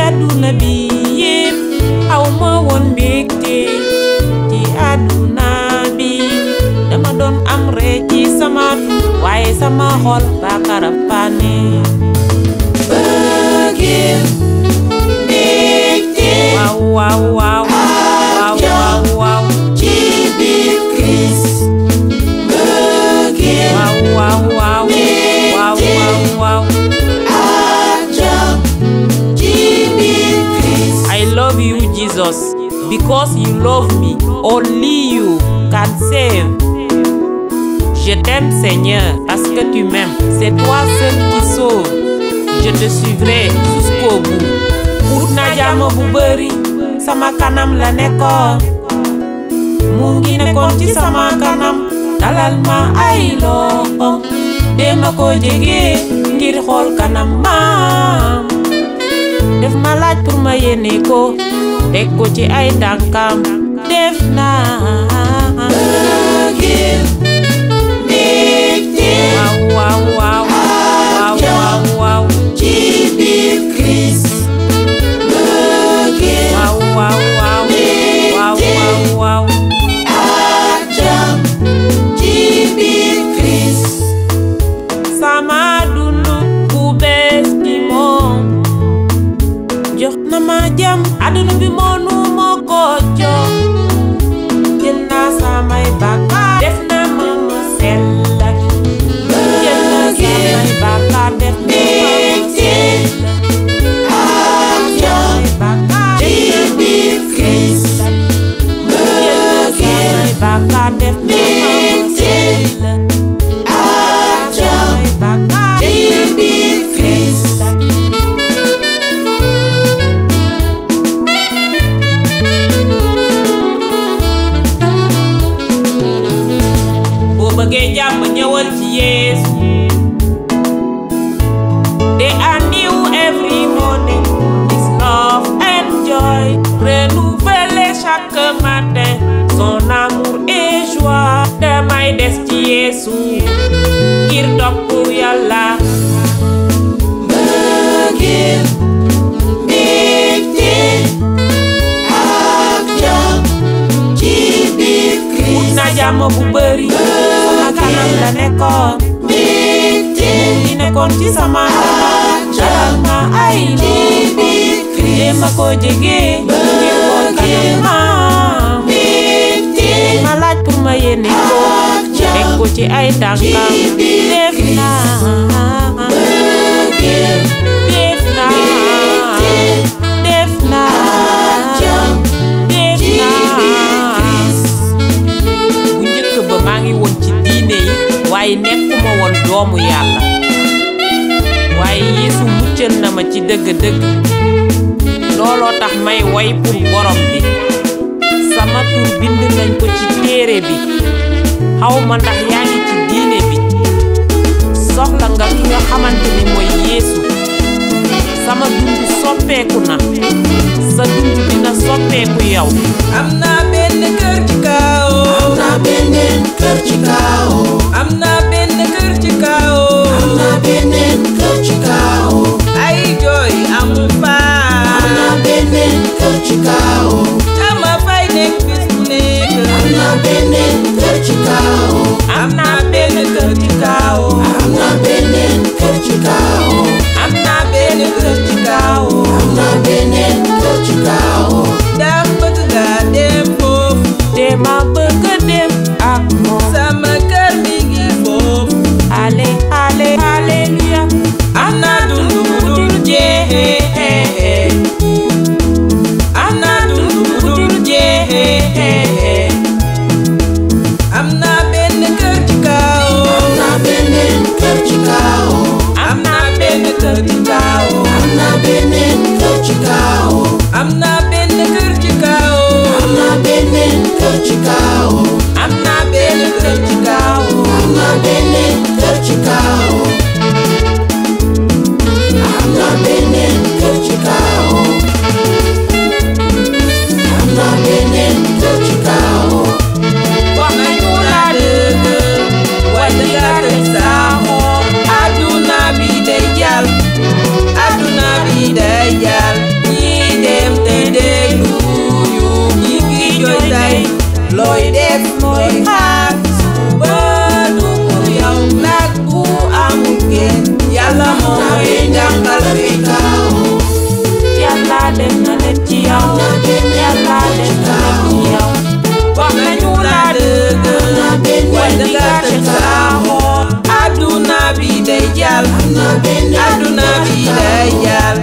àdduna bi yépp aw ma woon mbégte ci àdduna bi dama doon am ree ci sama waaye sama xol ba karapane bëggeel mbégte waaw waaw waaw waaw waaw waaw ci biir Christ bëggeel waaw waaw waaw waaw waaw waaw I love you, Jesus, because you love me. Only you can save. Je t'aime, Seigneur, parce que tu m'aimes. C'est toi seul qui sauve. Je te suivrai jusqu'au bout. Ut na jàmm bu bari sama kanam la nekkoon. Mu ngi nekkoon ci sama kanam. Dalal ma ay loxo. Dema ko jege ngir xool kanam maam. Def ma laaj pour ma yéene ko teg ko ci ay tànkam def naa bëggeel mbégte waaw waaw waaw waaw waaw waaw ci biir Christ bëggeel waaw waaw waaw waaw waaw waaw ak jàmm ci biir Christ sama dundu bu bees gi moom jox na ma jàmm àdduna bi moonu moo ko jox jël naa samay bàkkaar def na ma ma sellal jël naa samay bàkkaar def na ma ma sellal ak jàmm ci biir Christ bëggeel samay bàkkaar def na ma ma sellal ak jàmm ci biir Christ bëggee jàmm ñëwal ci Yeesu They are new every morning His love and joy renouvelé chaque matin Son amour et joie damay des ci Yeesu ngir topp Yàlla bëggeel mbégte ak jàmm ci biir Christ na jàmm bu bari kanam la nekkoon mbégte di nekkoon ci sama dalal ma ay loxo ma ko jege ngir xool kanam mbégte ma laaj pour ma yéene ko teg ko ci ay tànkam def naa def naa def naa def naa bu njëkk ba maa ngi woon ci diine yi waaye nekkuma woon doomu Yàlla waaye Yeesu muccal na ma ci dëgg-dëgg looloo tax may way pour borom bi sama tur bind nañ ko ci téere bi xaw ma ndax yaa ngi ci diine bi soxla nga ki nga xamante ni mooy Yeesu sama dund soppeeku na sa dund dina soppeeku yow am naa benn kër ci kaw am naa beneen kër ci kaw am naa benn kër ci kaw am naa beneen kër ci kaw ay jooy amul faa am naa beneen kër ci kaw dama fay nekk bis bu nekk am naa beneen kër ci kaw am naa benn kër ci kaw am naa beneen kër ci kaw am naa benn kër ci kaw am naa beneen kër ci kaw ndax bëgg nga dem foofu te ma bëgg dem ak moom sama kër mi ngi foofu ale ale alléluia def mooy xaar ba du pour yow nag bu amul kenn yàlla mooy jàngal fi kaw yàlla def na lépp ci yow yàlla def na lépp ci yow wax nañu la dëgg waaye dinga teg sa xool aduna bi day jàll aduna bi day jàll